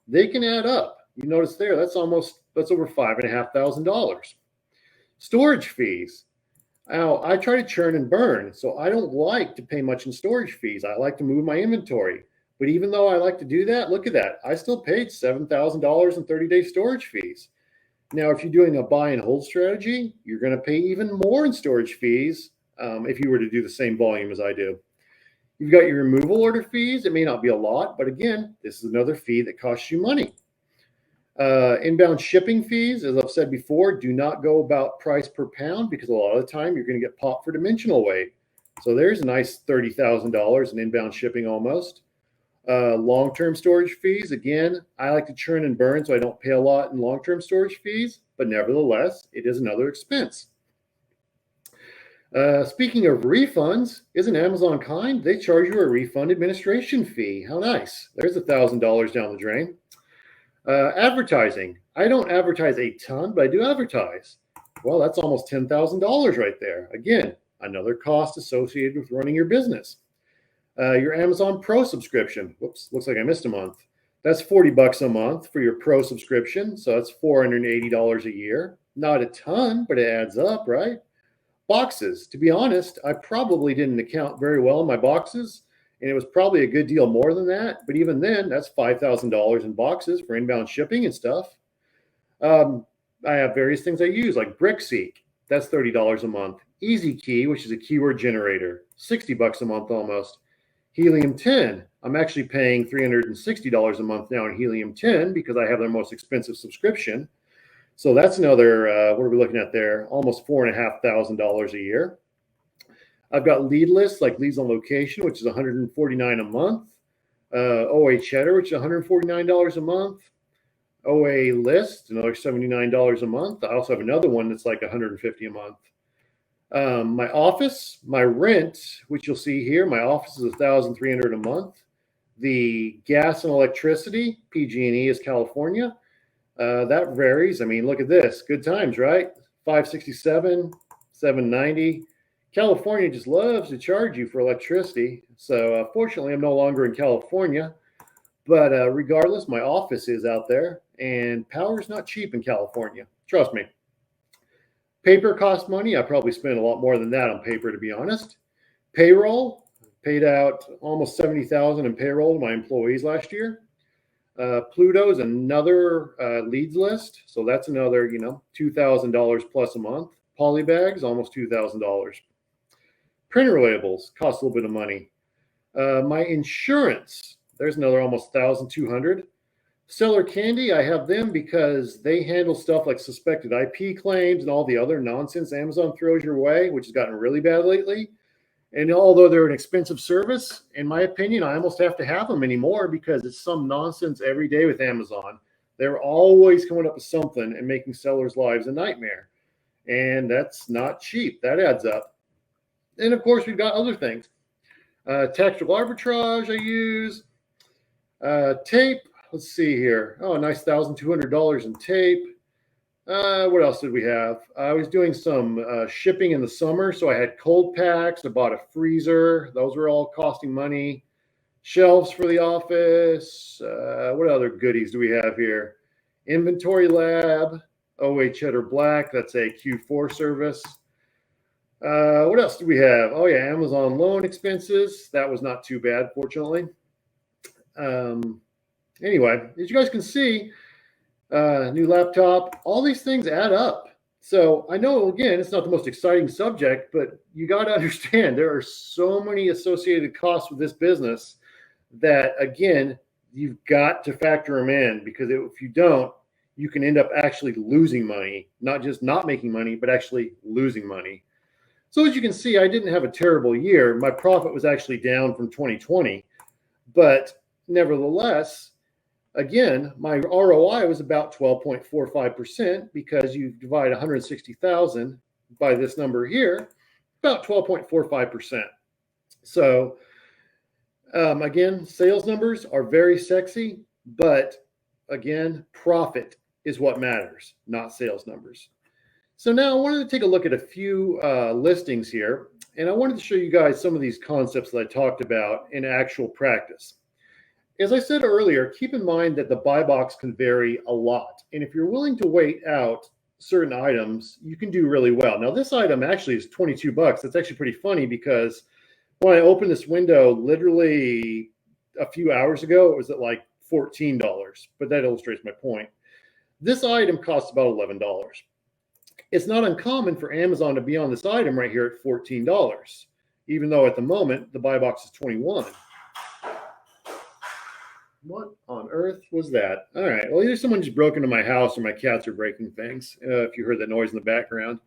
B: they can add up. You notice there, that's over $5,500. Storage fees. Now, I try to churn and burn, so I don't like to pay much in storage fees. I like to move my inventory. But even though I like to do that, look at that. I still paid $7,000 in 30-day storage fees. Now, if you're doing a buy and hold strategy, you're going to pay even more in storage fees if you were to do the same volume as I do. You've got your removal order fees. It may not be a lot, but again, this is another fee that costs you money. Inbound shipping fees, as I've said before, do not go about price per pound because a lot of the time you're going to get popped for dimensional weight. So there's a nice $30,000 in inbound shipping almost. Long-term storage fees, again, I like to churn and burn, so I don't pay a lot in long-term storage fees, but nevertheless, it is another expense. Speaking of refunds, isn't Amazon kind? They charge you a refund administration fee. How nice. There's $1,000 down the drain. Advertising. I don't advertise a ton, but I do advertise. Well, that's almost $10,000 right there. Again, another cost associated with running your business. Your Amazon Pro subscription. Whoops, looks like I missed a month. That's $40 a month for your Pro subscription. So that's $480 a year. Not a ton, but it adds up, right? Boxes. To be honest, I probably didn't account very well in my boxes, and it was probably a good deal more than that. But even then, that's $5,000 in boxes for inbound shipping and stuff. I have various things I use, like BrickSeek. That's $30 a month. EasyKey, which is a keyword generator, $60 a month almost. Helium 10. I'm actually paying $360 a month now in Helium 10 because I have their most expensive subscription. So that's another, what are we looking at there? Almost $4,500 a year. I've got lead lists like Leads on Location, which is $149 a month. OA Cheddar, which is $149 a month. OA List, another $79 a month. I also have another one that's like $150 a month. My office, my rent, which you'll see here, my office is $1,300 a month. The gas and electricity, PG&E is California. That varies. I mean, look at this. Good times, right? 567, 790. California just loves to charge you for electricity. So fortunately, I'm no longer in California. But regardless, my office is out there, and power is not cheap in California. Trust me. Paper costs money. I probably spent a lot more than that on paper, to be honest. Payroll, paid out almost $70,000 in payroll to my employees last year. Pluto is another leads list, so that's another $2,000 plus a month. Polybags, almost $2,000. Printer labels cost a little bit of money. My insurance, there's another almost $1,200. Seller Candy, I have them because they handle stuff like suspected IP claims and all the other nonsense Amazon throws your way, which has gotten really bad lately. And although they're an expensive service, in my opinion, I almost have to have them anymore because it's some nonsense every day with Amazon. They're always coming up with something and making sellers' lives a nightmare. And that's not cheap. That adds up. And of course, we've got other things. Tactical arbitrage I use. Tape. Let's see here. Oh, a nice $1,200 in tape. What else did we have? I was doing some shipping in the summer, so I had cold packs. I bought a freezer. Those were all costing money. Shelves for the office. What other goodies do we have here? Inventory Lab. OA Cheddar Black. That's a Q4 service. What else do we have? Oh, yeah, Amazon loan expenses. That was not too bad, fortunately. Anyway, as you guys can see, new laptop, all these things add up. So I know, again, it's not the most exciting subject, but you got to understand there are so many associated costs with this business that, again, you've got to factor them in, because if you don't, you can end up actually losing money, not just not making money, but actually losing money. So as you can see, I didn't have a terrible year. My profit was actually down from 2020, but nevertheless, again, my ROI was about 12.45% because you divide 160,000 by this number here, about 12.45%. So again, sales numbers are very sexy, but again, profit is what matters, not sales numbers. So now I wanted to take a look at a few listings here, and I wanted to show you guys some of these concepts that I talked about in actual practice. As I said earlier, keep in mind that the buy box can vary a lot. And if you're willing to wait out certain items, you can do really well. Now, this item actually is $22. That's actually pretty funny because when I opened this window literally a few hours ago, it was at like $14, but that illustrates my point. This item costs about $11. It's not uncommon for Amazon to be on this item right here at $14, even though at the moment the buy box is $21. What on earth was that? All right. Well, either someone just broke into my house or my cats are breaking things. If you heard that noise in the background,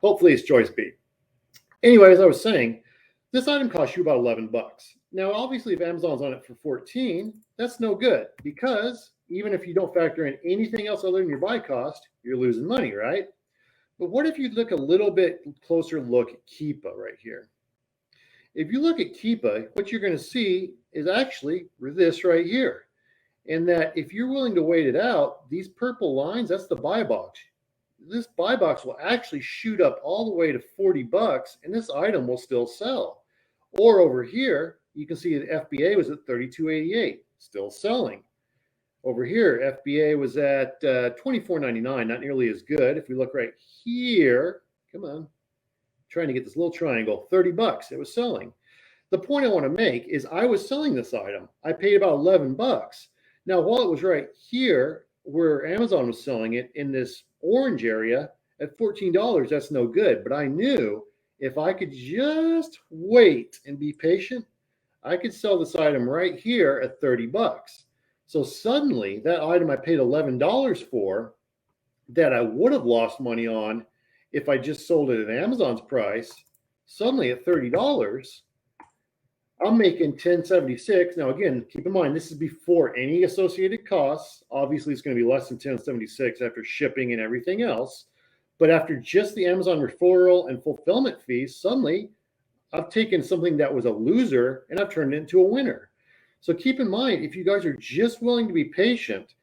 B: hopefully it's choice B. Anyway, as I was saying, this item costs you about $11. Now, obviously, if Amazon's on it for 14, that's no good, because even if you don't factor in anything else other than your buy cost, you're losing money, right? But what if you look a little bit closer look at Keepa right here? If you look at Keepa, what you're going to see is actually this right here. And that if you're willing to wait it out, these purple lines, that's the buy box. This buy box will actually shoot up all the way to $40, and this item will still sell. Or over here, you can see that FBA was at $32.88, still selling. Over here, FBA was at $24.99, not nearly as good. If we look right here, come on, trying to get this little triangle, $30, it was selling. The point I want to make is I was selling this item. I paid about $11. Now, while it was right here where Amazon was selling it in this orange area at $14, that's no good. But I knew if I could just wait and be patient, I could sell this item right here at $30. So suddenly that item I paid $11 for that I would have lost money on if I just sold it at Amazon's price, suddenly at $30, I'm making $10.76. Now, again, keep in mind, this is before any associated costs. Obviously, it's going to be less than $10.76 after shipping and everything else. But after just the Amazon referral and fulfillment fees, suddenly I've taken something that was a loser and I've turned it into a winner. So keep in mind, if you guys are just willing to be patient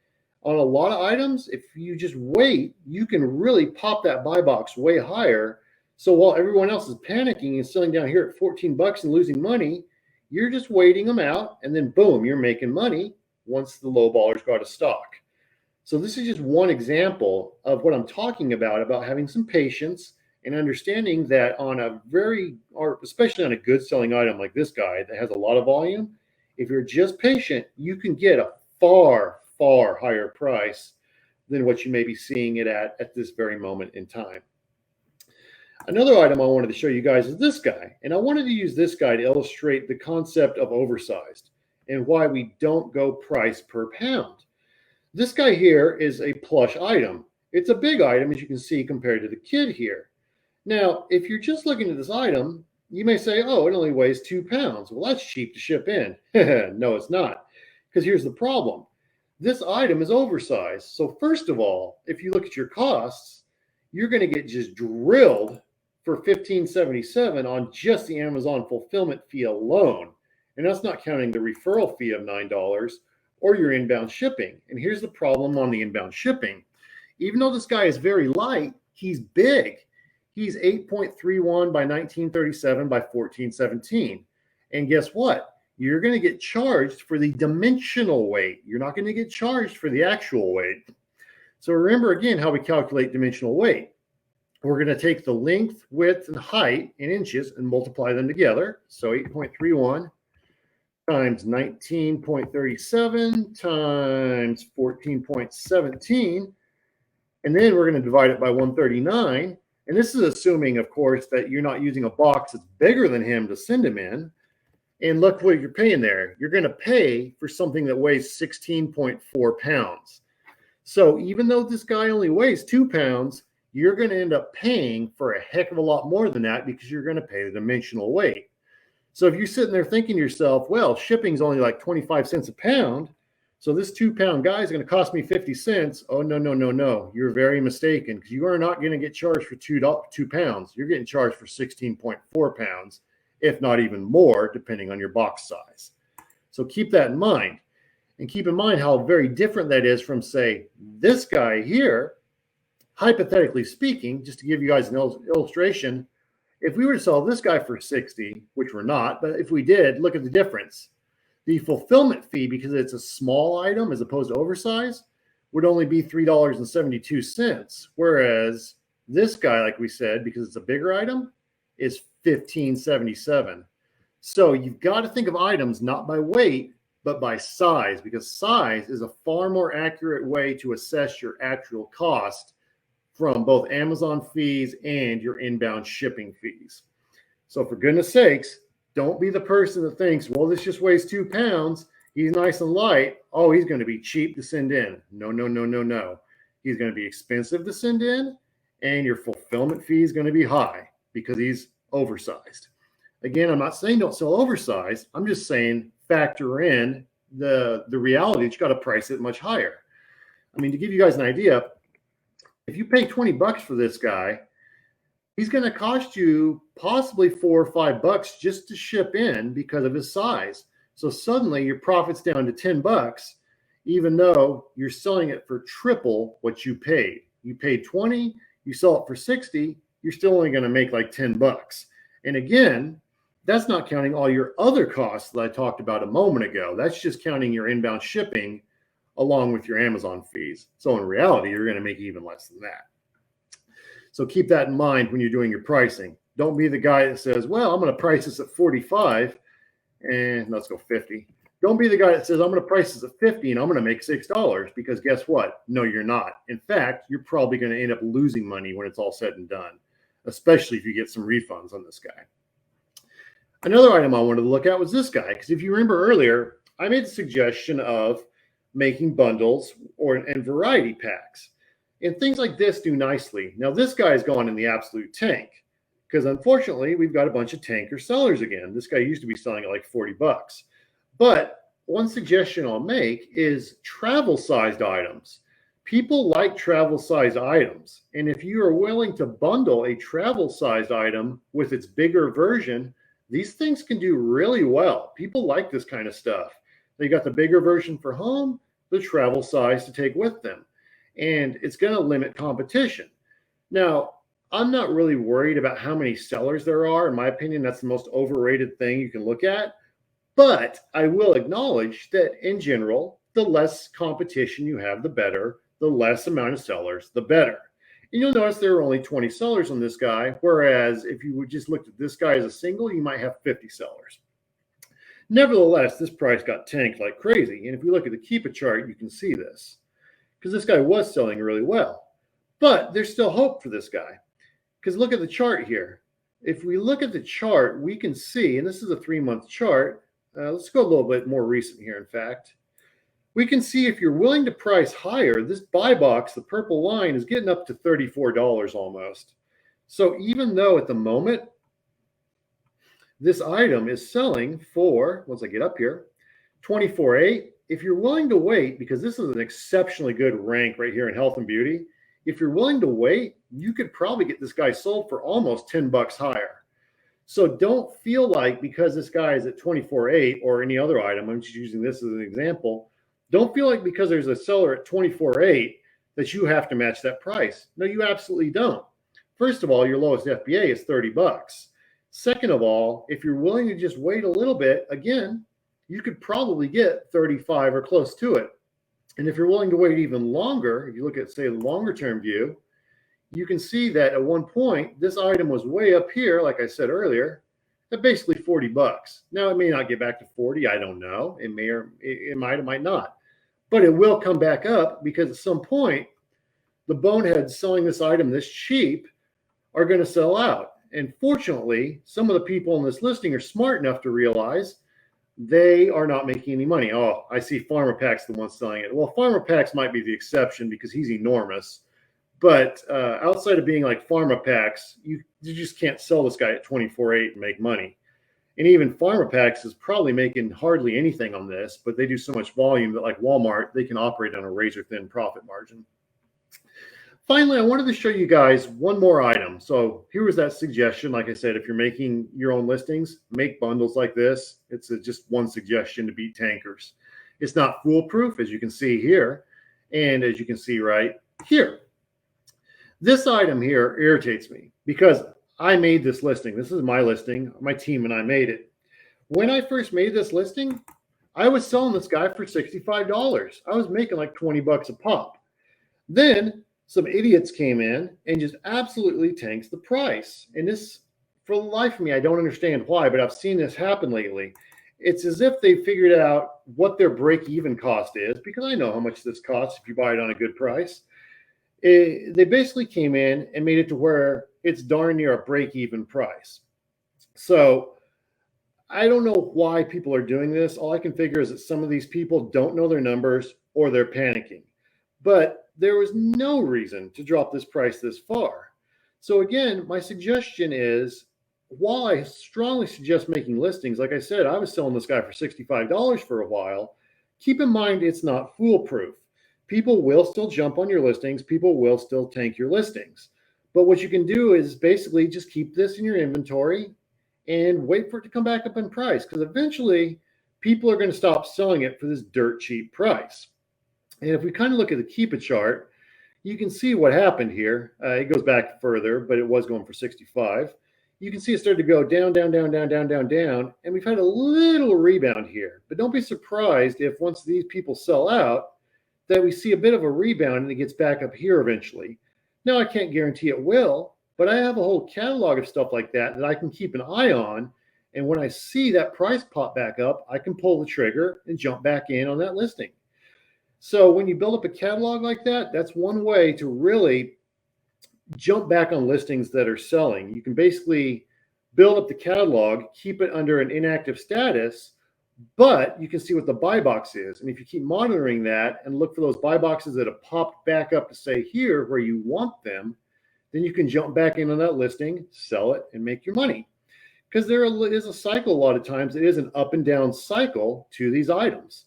B: on a lot of items, if you just wait, you can really pop that buy box way higher. So while everyone else is panicking and selling down here at 14 bucks and losing money, you're just waiting them out, and then boom, you're making money once the low ballers go out of stock. So this is just one example of what I'm talking about having some patience and understanding that on a or especially on a good selling item like this guy that has a lot of volume, if you're just patient, you can get a far, far higher price than what you may be seeing it at this very moment in time. Another item I wanted to show you guys is this guy. And I wanted to use this guy to illustrate the concept of oversized and why we don't go price per pound. This guy here is a plush item. It's a big item, as you can see, compared to the kid here. Now, if you're just looking at this item, you may say, oh, it only weighs 2 pounds. Well, that's cheap to ship in. No, it's not. Because here's the problem. This item is oversized. So first of all, if you look at your costs, you're going to get just drilled for $15.77 on just the Amazon fulfillment fee alone. And that's not counting the referral fee of $9 or your inbound shipping. And here's the problem on the inbound shipping. Even though this guy is very light, he's big. He's 8.31 by 1937 by 1417. And guess what? You're going to get charged for the dimensional weight. You're not going to get charged for the actual weight. So remember again how we calculate dimensional weight. We're going to take the length, width, and height in inches and multiply them together. So 8.31 times 19.37 times 14.17. And then we're going to divide it by 139. And this is assuming, of course, that you're not using a box that's bigger than him to send him in. And look what you're paying there. You're going to pay for something that weighs 16.4 pounds. So even though this guy only weighs 2 pounds, you're going to end up paying for a heck of a lot more than that because you're going to pay the dimensional weight. So if you're sitting there thinking to yourself, well, shipping's only like 25 cents a pound, so this 2 pound guy is going to cost me 50 cents. Oh, no, no, no, no. You're very mistaken because you are not going to get charged for 2 pounds. You're getting charged for 16.4 pounds, if not even more, depending on your box size. So keep that in mind. And keep in mind how very different that is from, say, this guy here. Hypothetically speaking, just to give you guys an illustration, if we were to sell this guy for 60, which we're not, but if we did, look at the difference. The fulfillment fee, because it's a small item as opposed to oversized, would only be $3.72. Whereas this guy, like we said, because it's a bigger item, is $15.77. So you've got to think of items not by weight, but by size, because size is a far more accurate way to assess your actual cost from both Amazon fees and your inbound shipping fees. So for goodness sakes, don't be the person that thinks, well, this just weighs 2 pounds. He's nice and light. Oh, he's going to be cheap to send in. No, no, no, no, no. He's going to be expensive to send in, and your fulfillment fee is going to be high because he's oversized. Again, I'm not saying don't sell oversized. I'm just saying factor in the reality that you got to price it much higher. I mean, to give you guys an idea, if you pay 20 bucks for this guy, he's going to cost you possibly $4 or $5 just to ship in because of his size. So suddenly your profit's down to 10 bucks, even though you're selling it for triple what you paid. You paid 20, you sell it for 60, you're still only going to make like 10 bucks. And again, that's not counting all your other costs that I talked about a moment ago. That's just counting your inbound shipping along with your Amazon fees. So in reality, you're going to make even less than that. So keep that in mind when you're doing your pricing. Don't be the guy that says, well, I'm going to price this at 45 and let's go 50. Don't be the guy that says, I'm going to price this at 50 and I'm going to make $6, because guess what? No, you're not. In fact, you're probably going to end up losing money when it's all said and done, especially if you get some refunds on this guy. Another item I wanted to look at was this guy, because if you remember earlier, I made the suggestion of making bundles and variety packs. And things like this do nicely. Now, this guy's gone in the absolute tank because unfortunately, we've got a bunch of tanker sellers again. This guy used to be selling at like 40 bucks. But one suggestion I'll make is travel-sized items. People like travel size items. And if you are willing to bundle a travel sized item with its bigger version, these things can do really well. People like this kind of stuff. They got the bigger version for home, the travel size to take with them. And it's going to limit competition. Now, I'm not really worried about how many sellers there are. In my opinion, that's the most overrated thing you can look at. But I will acknowledge that in general, the less competition you have, the better. The less amount of sellers, the better. And you'll notice there are only 20 sellers on this guy, whereas if you would just looked at this guy as a single, you might have 50 sellers. Nevertheless, this price got tanked like crazy. And if you look at the Keep It chart, you can see this because this guy was selling really well. But there's still hope for this guy because look at the chart here. If we look at the chart, we can see, and this is a 3-month chart. Let's go a little bit more recent here, in fact. We can see if you're willing to price higher, this buy box, the purple line, is getting up to $34 almost. So even though at the moment, this item is selling for, once I get up here, $24.8. If you're willing to wait, because this is an exceptionally good rank right here in health and beauty, if you're willing to wait, you could probably get this guy sold for almost $10 higher. So don't feel like because this guy is at $24.8 or any other item, I'm just using this as an example, don't feel like because there's a seller at $24.8 that you have to match that price. No, you absolutely don't. First of all, your lowest FBA is $30. Second of all, if you're willing to just wait a little bit, again, you could probably get 35 or close to it. And if you're willing to wait even longer, if you look at, say, the longer term view, you can see that at one point, this item was way up here, like I said earlier, at basically $40. Now, it may not get back to 40. I don't know. It may or it might not. But it will come back up because at some point, the boneheads selling this item this cheap are going to sell out. And fortunately, some of the people in this listing are smart enough to realize they are not making any money. Oh, I see PharmaPack's the one selling it. Well, PharmaPack's might be the exception because he's enormous. But outside of being like PharmaPack's, you just can't sell this guy at $24.8 and make money. And even PharmaPack's is probably making hardly anything on this, but they do so much volume that like Walmart, they can operate on a razor thin profit margin. Finally, I wanted to show you guys one more item. So here was that suggestion. Like I said, if you're making your own listings, make bundles like this. It's just one suggestion to beat tankers. It's not foolproof, as you can see here. And as you can see right here. This item here irritates me because I made this listing. This is my listing. My team and I made it. When I first made this listing, I was selling this guy for $65. I was making like $20 a pop. Then some idiots came in and just absolutely tanks the price. And this, for the life of me, I don't understand why, but I've seen this happen lately. It's as if they figured out what their break-even cost is, because I know how much this costs if you buy it on a good price. They basically came in and made it to where it's darn near a break-even price. So I don't know why people are doing this. All I can figure is that some of these people don't know their numbers or they're panicking. But there was no reason to drop this price this far. So again, my suggestion is, while I strongly suggest making listings, like I said, I was selling this guy for $65 for a while. Keep in mind, it's not foolproof. People will still jump on your listings. People will still tank your listings. But what you can do is basically just keep this in your inventory and wait for it to come back up in price, because eventually people are going to stop selling it for this dirt cheap price. And if we kind of look at the Keep It chart, you can see what happened here. It goes back further, but it was going for 65. You can see it started to go down, down, down, down, down, down, down. And we've had a little rebound here. But don't be surprised if once these people sell out, that we see a bit of a rebound and it gets back up here eventually. Now, I can't guarantee it will, but I have a whole catalog of stuff like that I can keep an eye on. And when I see that price pop back up, I can pull the trigger and jump back in on that listing. So when you build up a catalog like that, that's one way to really jump back on listings that are selling. You can basically build up the catalog, keep it under an inactive status, but you can see what the buy box is. And if you keep monitoring that and look for those buy boxes that have popped back up to say here where you want them, then you can jump back in on that listing, sell it, and make your money. Because there is a cycle a lot of times. It is an up and down cycle to these items.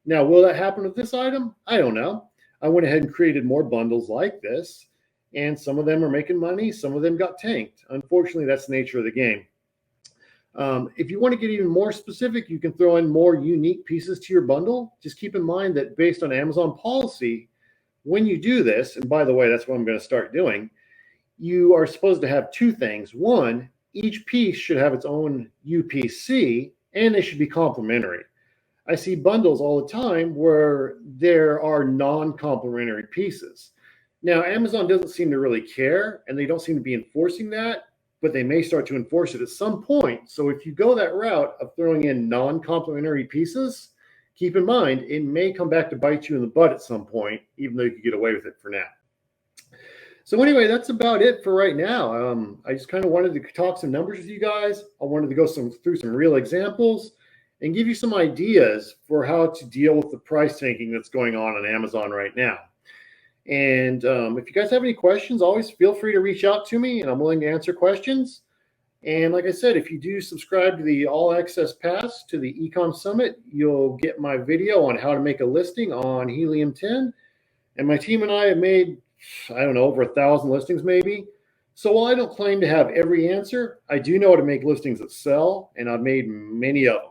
B: Now, will that happen with this item? I don't know. I went ahead and created more bundles like this, and some of them are making money, some of them got tanked. Unfortunately, that's the nature of the game. If you want to get even more specific, you can throw in more unique pieces to your bundle. Just keep in mind that based on Amazon policy, when you do this, and by the way, that's what I'm going to start doing, you are supposed to have two things. One, each piece should have its own UPC, and they should be complementary. I see bundles all the time where there are non-complementary pieces. Now, Amazon doesn't seem to really care, and they don't seem to be enforcing that, but they may start to enforce it at some point. So if you go that route of throwing in non-complementary pieces, keep in mind, it may come back to bite you in the butt at some point, even though you could get away with it for now. So anyway, that's about it for right now. I just kind of wanted to talk some numbers with you guys. I wanted to go through some real examples and give you some ideas for how to deal with the price tanking that's going on Amazon right now. And if you guys have any questions, always feel free to reach out to me, and I'm willing to answer questions. And like I said, if you do subscribe to the All Access Pass to the eCom Summit, you'll get my video on how to make a listing on Helium 10. And my team and I have made, I don't know, over 1,000 listings maybe. So while I don't claim to have every answer, I do know how to make listings that sell, and I've made many of them.